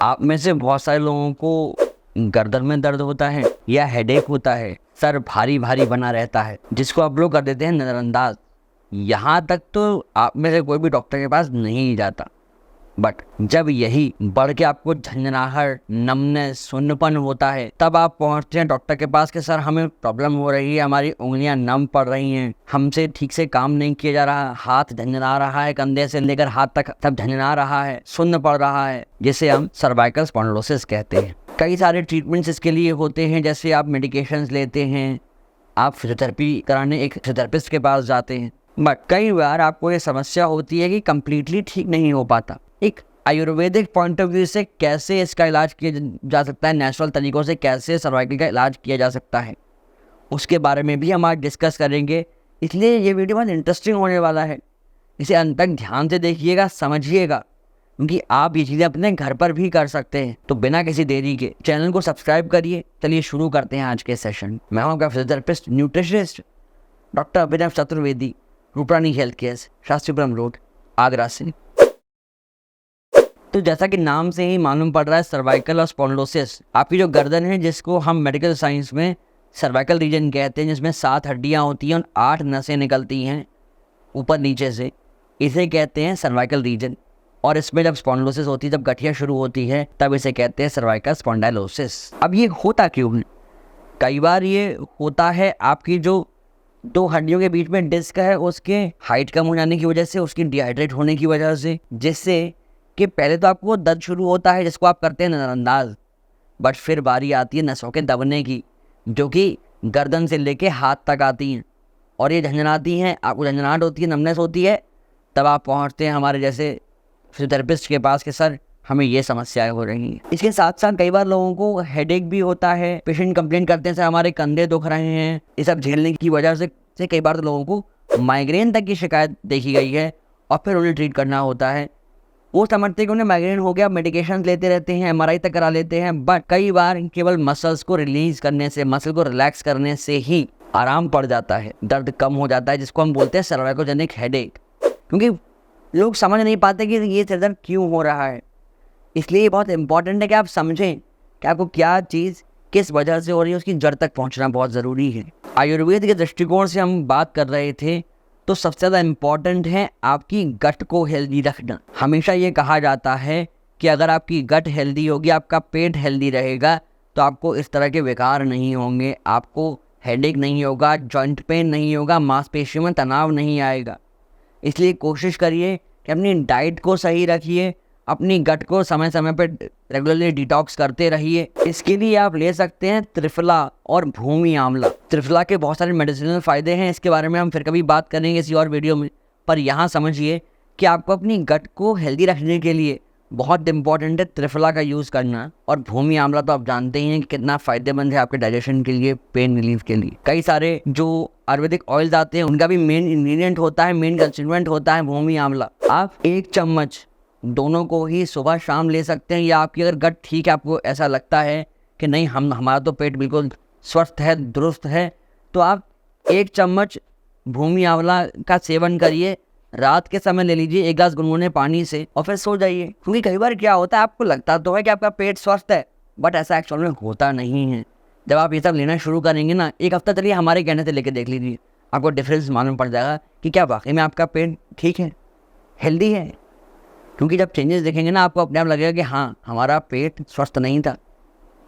आप में से बहुत सारे लोगों को गर्दन में दर्द होता है या हेडेक होता है, सर भारी भारी बना रहता है, जिसको आप लोग कर देते हैं नज़रअंदाज। यहाँ तक तो आप में से कोई भी डॉक्टर के पास नहीं जाता, बट जब यही बढ़ के आपको झंझनाहट, नमनेस, सुन्नपन होता है, तब आप पहुंचते हैं डॉक्टर के पास कि सर हमें प्रॉब्लम हो रही है, हमारी उंगलियां नम पड़ रही हैं, हमसे ठीक से काम नहीं किया जा रहा, हाथ झंझना रहा है, कंधे से लेकर हाथ तक सब झंझना रहा है, सुन्न पड़ रहा है, जिसे हम सर्वाइकल स्पॉन्डिलोसिस कहते हैं। कई सारे ट्रीटमेंट्स इसके लिए होते हैं, जैसे आप मेडिकेशंस लेते हैं, आप फिजियोथेरेपी कराने एक फिजियोथेरेपिस्ट के पास जाते हैं, बट कई बार आपको ये समस्या होती है कि कम्प्लीटली ठीक नहीं हो पाता। एक आयुर्वेदिक पॉइंट ऑफ व्यू से कैसे इसका इलाज किया जा सकता है, नेचुरल तरीक़ों से कैसे सर्वाइकल का इलाज किया जा सकता है, उसके बारे में भी हम आज डिस्कस करेंगे। इसलिए ये वीडियो बहुत इंटरेस्टिंग होने वाला है, इसे अंत तक ध्यान से देखिएगा, समझिएगा, क्योंकि आप ये चीज़ें अपने घर पर भी कर सकते हैं। तो बिना किसी देरी के चैनल को सब्सक्राइब करिए। चलिए शुरू करते हैं आज के सेशन। मैं हूं आपका physiotherapist nutritionist doctor Abhinav Chaturvedi, Rooprani health care, Shastripuram road, Agra से। तो जैसा कि नाम से ही मालूम पड़ रहा है, सर्वाइकल और स्पॉन्डिलोसिस आपकी जो गर्दन है, जिसको हम मेडिकल साइंस में सर्वाइकल रीजन कहते हैं, जिसमें 7 हड्डियां होती हैं और 8 नसें निकलती हैं ऊपर नीचे से, इसे कहते हैं सर्वाइकल रीजन। और इसमें जब स्पॉन्डिलोसिस होती है, जब गठिया शुरू होती है, तब इसे कहते हैं सर्वाइकल स्पॉन्डाइलोसिस। अब ये होता क्यों है? कई बार ये होता है आपकी जो 2 हड्डियों के बीच में डिस्क है, उसके हाइट कम हो जाने की वजह से, उसकी डिहाइड्रेट होने की वजह से, जिससे कि पहले तो आपको दर्द शुरू होता है, जिसको आप करते हैं नज़रअंदाज, बट फिर बारी आती है नसों के दबने की, जो कि गर्दन से लेके हाथ तक आती हैं और ये झंझनाती हैं, आपको झंझनाहट होती है, नमनेस होती है। तब आप पहुंचते हैं हमारे जैसे फिजियोथेरेपिस्ट के पास कि सर हमें ये समस्याएं हो रही हैं। इसके साथ साथ कई बार लोगों को हेडेक भी होता है। पेशेंट कंप्लेंट करते हैं सर हमारे कंधे दुख रहे हैं। ये सब झेलने की वजह से कई बार तो लोगों को माइग्रेन तक की शिकायत देखी गई है, और फिर उन्हें ट्रीट करना होता है। वो समझते हैं कि उन्हें माइग्रेन हो गया, मेडिकेशन लेते रहते हैं, MRI तक करा लेते हैं, बट कई बार केवल मसल्स को रिलीज करने से, मसल को रिलैक्स करने से ही आराम पड़ जाता है, दर्द कम हो जाता है, जिसको हम बोलते हैं सर्वाइकोजेनिक हेडेक। क्योंकि लोग समझ नहीं पाते कि ये सिर दर्द क्यों हो रहा है। इसलिए बहुत इंपॉर्टेंट है कि आप समझें कि आपको क्या चीज़ किस वजह से हो रही है, उसकी जड़ तक पहुँचना बहुत ज़रूरी है। आयुर्वेद के दृष्टिकोण से हम बात कर रहे थे, तो सबसे ज़्यादा इम्पॉर्टेंट है आपकी गट को हेल्दी रखना। हमेशा ये कहा जाता है कि अगर आपकी गट हेल्दी होगी, आपका पेट हेल्दी रहेगा, तो आपको इस तरह के विकार नहीं होंगे, आपको हेडेक नहीं होगा, जॉइंट पेन नहीं होगा, मांसपेशियों में तनाव नहीं आएगा। इसलिए कोशिश करिए कि अपनी डाइट को सही रखिए, अपनी गट को समय समय पर रेगुलरली डिटॉक्स करते रहिए। इसके लिए आप ले सकते हैं त्रिफला और भूमि आंवला। त्रिफला के बहुत सारे मेडिसिनल फ़ायदे हैं, इसके बारे में हम फिर कभी बात करेंगे किसी और वीडियो में। पर यहाँ समझिए कि आपको अपनी गट को हेल्दी रखने के लिए बहुत इंपॉर्टेंट है त्रिफला का यूज़ करना। और भूमि आंवला तो आप जानते ही हैं कि कितना फ़ायदेमंद है आपके डाइजेशन के लिए, पेन रिलीफ के लिए। कई सारे जो आयुर्वेदिक ऑयल्स आते हैं, उनका भी मेन इंग्रेडिएंट होता है, मेन कंस्टिट्यूएंट होता है भूमि आंवला। आप 1 चम्मच दोनों को ही सुबह शाम ले सकते हैं, या आपकी अगर गट ठीक है, आपको ऐसा लगता है कि नहीं हमारा तो पेट बिल्कुल स्वस्थ है, दुरुस्त है, तो आप 1 चम्मच भूमि आंवला का सेवन करिए। रात के समय ले लीजिए 1 गिलास गुनगुने पानी से, और फिर सो जाइए। क्योंकि कई बार क्या होता है, आपको लगता तो है कि आपका पेट स्वस्थ है, बट ऐसा एक्चुअल में होता नहीं है। जब आप ये सब लेना शुरू करेंगे ना, 1 हफ्ता चलिए हमारे कहने से लेके देख लीजिए, आपको डिफरेंस मालूम पड़ जाएगा कि क्या वाकई में आपका पेट ठीक है, हेल्दी है। क्योंकि जब चेंजेस देखेंगे ना, आपको अपने आप लगेगा कि हाँ हमारा पेट स्वस्थ नहीं था,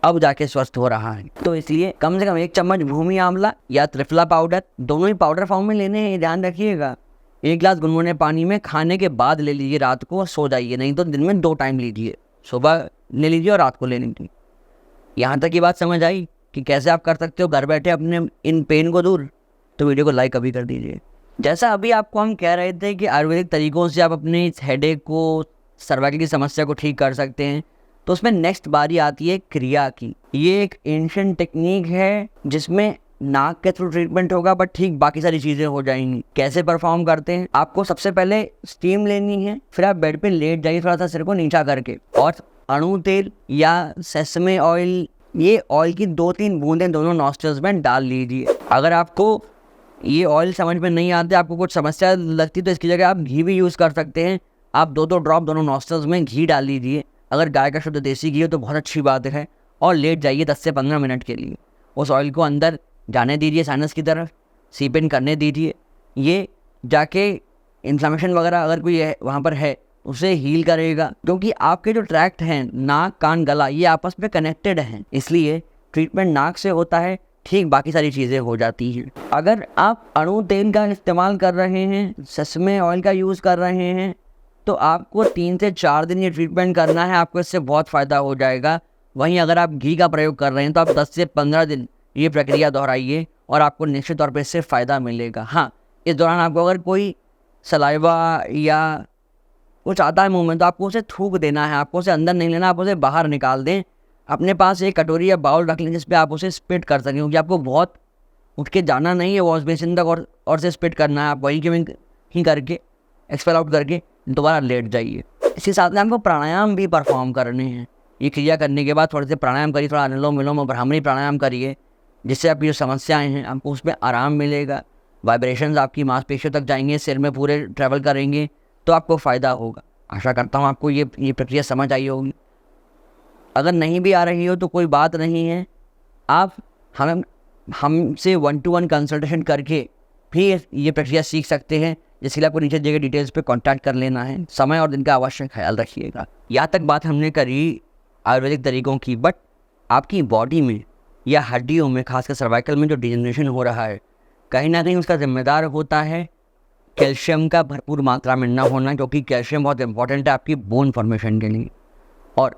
अब जाके स्वस्थ हो रहा है। तो इसलिए कम से कम 1 चम्मच भूमि आंवला या त्रिफला पाउडर, दोनों ही पाउडर फॉर्म में लेने हैं, ध्यान रखिएगा। 1 गिलास गुनगुने पानी में खाने के बाद ले लीजिए, रात को सो जाइए, नहीं तो दिन में 2 टाइम लीजिए, सुबह ले लीजिए और रात को ले लीजिए। यहाँ तक की बात समझ आई कि कैसे आप कर सकते हो घर बैठे अपने इन पेन को दूर? तो वीडियो को लाइक अभी कर दीजिए। जैसा अभी आपको हम कह रहे थे कि आयुर्वेदिक तरीक़ों से आप अपने इस हेडेक को, सर्वाइकल की समस्या को ठीक कर सकते हैं, तो उसमें नेक्स्ट बारी आती है क्रिया की। ये एक एंशिएंट टेक्निक है जिसमें नाक के थ्रू ट्रीटमेंट होगा, बट ठीक बाकी सारी चीज़ें हो जाएंगी। कैसे परफॉर्म करते हैं? आपको सबसे पहले स्टीम लेनी है, फिर आप बेड पे लेट जाइए थोड़ा सा सिर को नीचा करके, और अणु तेल या सेसमे ऑयल, ये ऑयल की 2-3 बूंदें दोनों नॉस्ट्रल्स में डाल लीजिए। अगर आपको ये ऑयल समझ में नहीं आते, आपको कुछ समस्या लगती, तो इसकी जगह आप घी भी यूज़ कर सकते हैं। आप 2-2 ड्रॉप दोनों नॉस्ट्रल्स में घी डाल लीजिए, अगर गाय का शुद्ध देसी घी हो तो बहुत अच्छी बात है, और लेट जाइए 10 से 15 मिनट के लिए। उस ऑयल को अंदर जाने दीजिए, साइनस की तरफ सीप इन करने दीजिए। ये जाके इन्फ्लामेशन वगैरह अगर कोई है वहाँ पर है उसे हील करेगा, क्योंकि आपके जो ट्रैक्ट हैं नाक कान गला ये आपस में कनेक्टेड हैं, इसलिए ट्रीटमेंट नाक से होता है, ठीक बाकी सारी चीज़ें हो जाती हैं। अगर आप अणु तेल का इस्तेमाल कर रहे हैं, सेसमे ऑयल का यूज़ कर रहे हैं, तो आपको 3 से 4 दिन ये ट्रीटमेंट करना है, आपको इससे बहुत फ़ायदा हो जाएगा। वहीं अगर आप घी का प्रयोग कर रहे हैं तो आप 10 से 15 दिन ये प्रक्रिया दोहराइए और आपको निश्चित तौर पर इससे फ़ायदा मिलेगा। हाँ, इस दौरान आपको अगर कोई सलाइवा या कुछ आता है मुंह में तो आपको उसे थूक देना है, आपको उसे अंदर नहीं लेना, आप उसे बाहर निकाल दें। अपने पास एक कटोरी या बाउल रख लें जिस पे आप उसे स्पिट कर सकें, क्योंकि आपको बहुत उठ के जाना नहीं है वॉश बेसिन तक और से स्पिट करना है। आप वही के ही करके एक्सपेल आउट करके दोबारा लेट जाइए। इसके साथ में आपको प्राणायाम भी परफॉर्म करने हैं। ये क्रिया करने के बाद थोड़े से प्राणायाम करिए, थोड़ा अनुलोम विलोम और भ्रामरी प्राणायाम करिए, जिससे आपकी जो समस्याएँ हैं आपको उसमें आराम मिलेगा। वाइब्रेशंस आपकी मांसपेशियों तक जाएंगे, सिर में पूरे ट्रैवल करेंगे, तो आपको फ़ायदा होगा। आशा करता हूँ आपको ये प्रक्रिया समझ आई होगी। अगर नहीं भी आ रही हो तो कोई बात नहीं है, आप हमसे 1-to-1 कंसल्टेशन करके भी ये प्रक्रिया सीख सकते हैं, जिसके लिए आपको नीचे दिए गए डिटेल्स पे कांटेक्ट कर लेना है। समय और दिन का अवश्य ख्याल रखिएगा। यहाँ तक बात हमने करी आयुर्वेदिक तरीकों की, बट आपकी बॉडी में या हड्डियों में, खासकर सर्वाइकल में जो डिजेनरेशन हो रहा है, कहीं ना कहीं उसका जिम्मेदार होता है कैल्शियम का भरपूर मात्रा में ना होना, क्योंकि कैल्शियम बहुत इंपॉर्टेंट है आपकी बोन फॉर्मेशन के लिए। और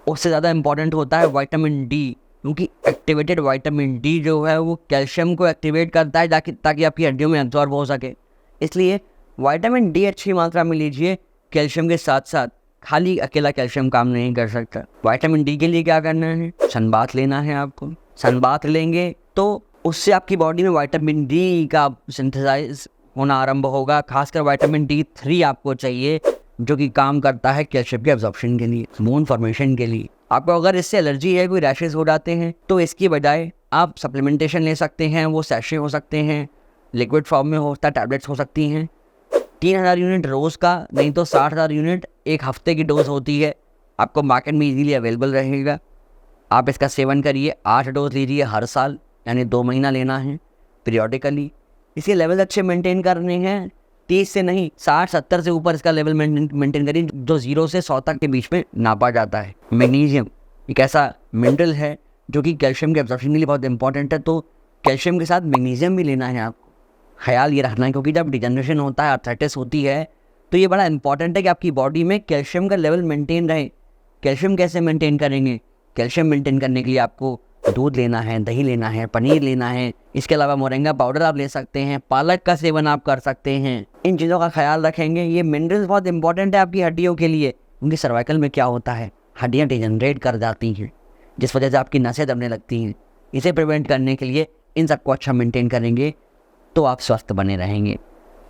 उससे ज़्यादा इंपॉर्टेंट होता है विटामिन डी, क्योंकि एक्टिवेटेड विटामिन डी जो है वो कैल्शियम को एक्टिवेट करता है ताकि आपकी हड्डियों में एब्जॉर्ब हो सके। इसलिए विटामिन डी अच्छी मात्रा में लीजिए। कैल्शियम के साथ साथ खाली अकेला कैल्शियम काम नहीं कर सकता। विटामिन डी के लिए क्या करना है, सनबाथ लेना है आपको। सनबाथ लेंगे तो उससे आपकी बॉडी में विटामिन डी का सिंथेसाइज होना आरंभ होगा। खासकर विटामिन D3 आपको चाहिए, जो कि काम करता है कैल्शियम के एब्जॉर्प्शन के लिए, बोन फॉर्मेशन के लिए। आपको अगर इससे एलर्जी है, कोई रैशेस हो जाते हैं, तो इसकी बजाय आप सप्लीमेंटेशन ले सकते हैं। वो सैशे हो सकते हैं, लिक्विड फॉर्म में होता है, टैबलेट्स हो सकती हैं। 3000 यूनिट रोज़ का, नहीं तो 60,000 यूनिट एक हफ्ते की डोज होती है, आपको मार्केट में इजीली अवेलेबल रहेगा। आप इसका सेवन करिए। 8 डोज लीजिए हर साल, यानी 2 महीना लेना है पीरियोडिकली। इसके लेवल अच्छे मेंटेन करने हैं, 30 से नहीं 60-70 से ऊपर इसका लेवल मेंटेन करिए, जो 0 से 100 तक के बीच में नापा जाता है। मैग्नीशियम एक ऐसा मिनरल है जो कि कैल्शियम के एब्जॉर्प्शन के लिए बहुत इंपॉर्टेंट है, तो कैल्शियम के साथ मैग्नीशियम भी लेना है आपको। ख्याल ये रखना है, क्योंकि जब डिजनरेशन होता है, आर्थराइटिस होती है, तो ये बड़ा इंपॉर्टेंट है कि आपकी बॉडी में कैल्शियम का लेवल मेंटेन रहे। कैल्शियम कैसे मेंटेन करेंगे? कैल्शियम मेंटेन करने के लिए आपको दूध लेना है, दही लेना है, पनीर लेना है। इसके अलावा मोरिंगा पाउडर आप ले सकते हैं, पालक का सेवन आप कर सकते हैं। इन चीज़ों का ख्याल रखेंगे। ये मिनरल्स बहुत इंपॉर्टेंट है आपकी हड्डियों के लिए, क्योंकि सर्वाइकल में क्या होता है, हड्डियाँ डिजनरेट कर जाती हैं, जिस वजह से आपकी नसें दबने लगती हैं। इसे प्रिवेंट करने के लिए इन सबको अच्छा मेंटेन करेंगे तो आप स्वस्थ बने रहेंगे।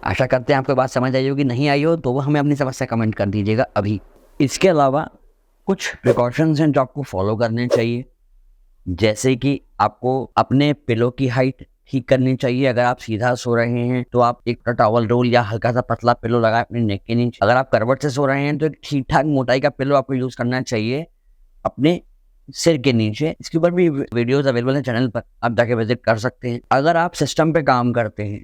आशा करते हैं आपको बात समझ आई होगी। नहीं आई हो तो वो हमें अपनी समस्या कमेंट कर दीजिएगा अभी। इसके अलावा कुछ प्रिकॉशंस हैं जो आपको फॉलो करने चाहिए, जैसे कि आपको अपने पिलो की हाइट ठीक करनी चाहिए। अगर आप सीधा सो रहे हैं तो आप एक टॉवल रोल या हल्का सा पतला पिलो लगाएं अपने नेक के नीचे। अगर आप करवट से सो रहे हैं तो एक ठीक ठाक मोटाई का पिलो आपको यूज़ करना चाहिए अपने सिर के नीचे। इसके ऊपर भी वीडियोस अवेलेबल हैं चैनल पर, आप जाके विजिट कर सकते हैं। अगर आप सिस्टम पे काम करते हैं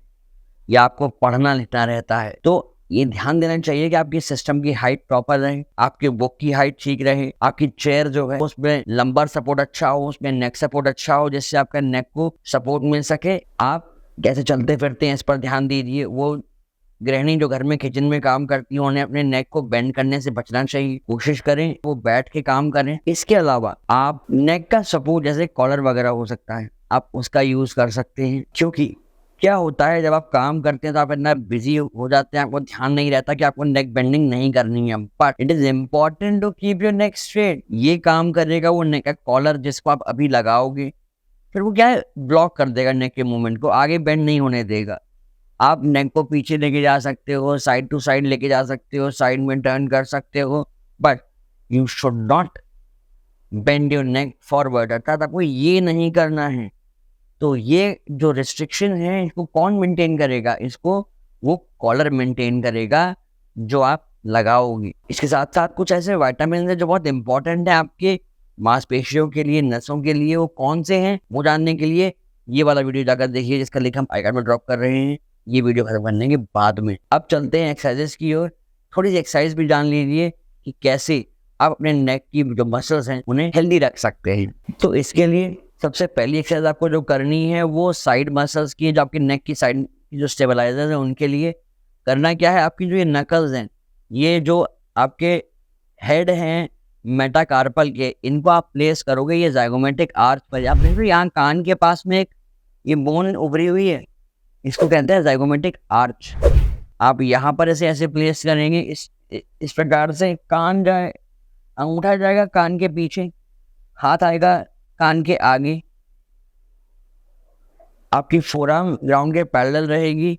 या आपको पढ़ना लिखना रहता है तो ये ध्यान देना चाहिए कि आपकी सिस्टम की हाइट प्रॉपर रहे, आपके बुक की हाइट ठीक रहे, आपकी चेयर जो है उसमें लंबर सपोर्ट अच्छा हो, उसमें नेक सपोर्ट अच्छा हो, जिससे आपका नेक को सपोर्ट मिल सके। आप कैसे चलते फिरते हैं इस पर ध्यान दीजिए। वो गृहिणी जो घर में किचन में काम करती है उन्हें अपने नेक को बेंड करने से बचना चाहिए, कोशिश करें वो बैठ के काम करें। इसके अलावा आप नेक का सपोर्ट जैसे कॉलर वगैरह हो सकता है, आप उसका यूज कर सकते हैं। क्योंकि क्या होता है जब आप काम करते हैं तो आप इतना बिजी हो जाते हैं, आपको ध्यान नहीं रहता कि आपको नेक बेंडिंग नहीं करनी है। But it is important to keep your neck straight. ये काम करेगा वो नेक का कॉलर जिसको आप अभी लगाओगे, फिर वो क्या है ब्लॉक कर देगा नेक के मूवमेंट को, आगे बेंड नहीं होने देगा। आप नेक को पीछे लेके जा सकते हो, साइड टू साइड लेके जा सकते हो, साइड में टर्न कर सकते हो, but you should not bend your neck forward. अर्थात आपको ये नहीं करना है। तो ये जो रिस्ट्रिक्शन है इसको कौन मेंटेन करेगा? इसको वो कॉलर मेंटेन करेगा जो आप लगाओगे। इसके साथ साथ कुछ ऐसे विटामिन है जो बहुत इंपॉर्टेंट है आपके मांसपेशियों के लिए, नसों के लिए। वो कौन से हैं वो जानने के लिए ये वाला वीडियो जाकर देखिए, जिसका लिंक हम आई कार्ड में ड्रॉप कर रहे हैं ये वीडियो खत्म करने के बाद में। अब चलते हैं एक्सरसाइजेस की ओर। थोड़ी सी एक्सरसाइज भी जान लीजिए कि कैसे आप अपने नेक की जो मसल्स हैं उन्हें हेल्दी रख सकते हैं। तो इसके लिए सबसे पहली एक्सरसाइज आपको जो करनी है वो साइड मसल्स की, जो आपकी नेक की साइड की जो स्टेबलाइजर्स हैं उनके लिए करना क्या है, आपकी जो ये नकल्स हैं, ये जो आपके हेड हैं मेटाकार्पल के, इनको आप प्लेस करोगे ये ज़ाइगोमेटिक आर्च पर। आप देखो यहाँ कान के पास में एक ये बोन उभरी हुई है, इसको कहते हैं ज़ाइगोमेटिक आर्च। आप यहाँ पर ऐसे प्लेस करेंगे इस प्रकार से। कान जाए, अंगूठा जाएगा कान के पीछे, हाथ आएगा कान के आगे, आपकी फोरआर्म ग्राउंड के पैरेलल रहेगी।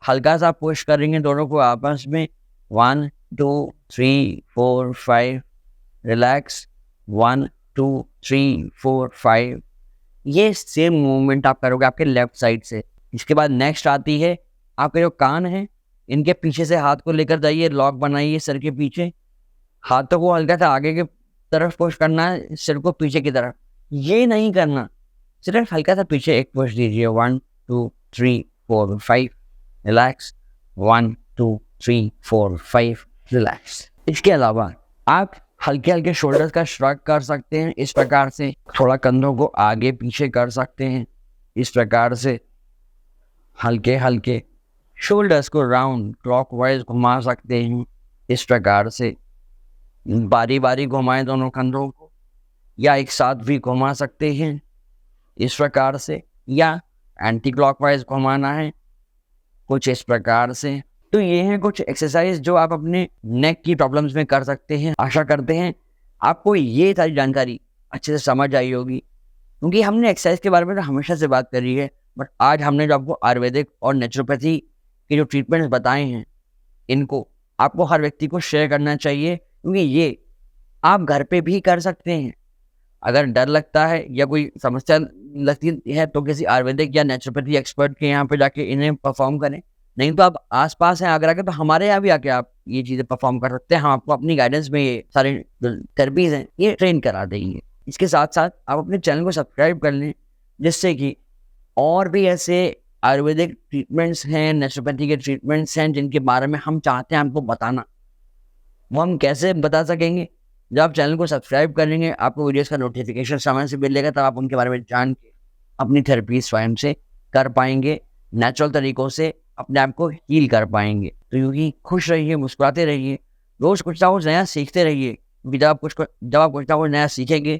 हल्का सा पुश करेंगे दोनों को आपस में। 1 2 3 4 5 रिलैक्स। 1 2 3 4 5। ये सेम मूवमेंट आप करोगे आपके लेफ्ट साइड से। इसके बाद नेक्स्ट आती है आपके जो कान है, इनके पीछे से हाथ को लेकर जाइए, लॉक बनाइए सर के पीछे। हाथों को हल्का सा आगे के तरफ पुश करना है, सिर को पीछे की तरफ। ये नहीं करना, सिर्फ हल्का सा पीछे एक पुश दीजिए। 1 2 3 4 5 रिलैक्स। 1 2 3 4 5 रिलैक्स। इसके अलावा आप हल्के हल्के शोल्डर्स का श्रग कर सकते हैं इस प्रकार से। थोड़ा कंधों को आगे पीछे कर सकते हैं इस प्रकार से। हल्के हल्के शोल्डर्स को राउंड क्लॉकवाइज घुमा सकते हैं इस प्रकार से। बारी बारी घुमाएं दोनों कंधों को, या एक साथ भी घुमा सकते हैं इस प्रकार से, या एंटी क्लॉकवाइज घुमाना है कुछ इस प्रकार से। तो ये हैं कुछ एक्सरसाइज जो आप अपने नेक की प्रॉब्लम्स में कर सकते हैं। आशा करते हैं आपको ये सारी जानकारी अच्छे से समझ आई होगी, क्योंकि हमने एक्सरसाइज के बारे में तो हमेशा से बात करी है, बट आज हमने जो आपको आयुर्वेदिक और नेचुरोपैथी के जो ट्रीटमेंट्स बताए हैं, इनको आपको हर व्यक्ति को शेयर करना चाहिए, क्योंकि ये आप घर पे भी कर सकते हैं। अगर डर लगता है या कोई समस्या लगती है तो किसी आयुर्वेदिक या नेचुरोपैथी एक्सपर्ट के यहाँ पे जाके इन्हें परफॉर्म करें। नहीं तो आप आसपास हैं आगरा के, तो हमारे यहाँ भी आके आप ये चीज़ें परफॉर्म कर सकते हैं। हम आपको अपनी गाइडेंस में ये सारी थेरेपीज हैं ये ट्रेन करा देंगे। इसके साथ साथ आप अपने चैनल को सब्सक्राइब कर लें, जिससे कि और भी ऐसे आयुर्वेदिक ट्रीटमेंट्स हैं, नेचुरोपैथी के ट्रीटमेंट्स हैं जिनके बारे में हम चाहते हैं आपको बताना, वो हम कैसे बता सकेंगे। जब आप चैनल को सब्सक्राइब करेंगे आपको वीडियोस का नोटिफिकेशन समय से मिलेगा, तब आप उनके बारे में जान के अपनी थेरेपी स्वयं से कर पाएंगे, नेचुरल तरीक़ों से अपने आप को हील कर पाएंगे। तो यूँ ही खुश रहिए, मुस्कुराते रहिए, रोज़ कुछ ना कुछ नया सीखते रहिए, क्योंकि जब आप कुछ ना कुछ नया सीखेंगे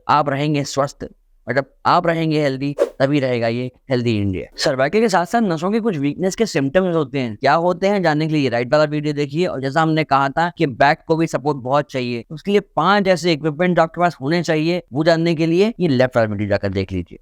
आप रहेंगे स्वस्थ, और जब आप रहेंगे हेल्दी तभी रहेगा ये हेल्दी इंडिया। सर्वाइकल के साथ साथ नसों के कुछ वीकनेस के सिम्टम्स होते हैं, क्या होते हैं जानने के लिए राइट वाला वीडियो देखिए। और जैसा हमने कहा था कि बैक को भी सपोर्ट बहुत चाहिए, उसके लिए 5 ऐसे इक्विपमेंट आपके पास होने चाहिए, वो जानने के लिए ये लेफ्ट वाला वीडियो जाकर देख लीजिए।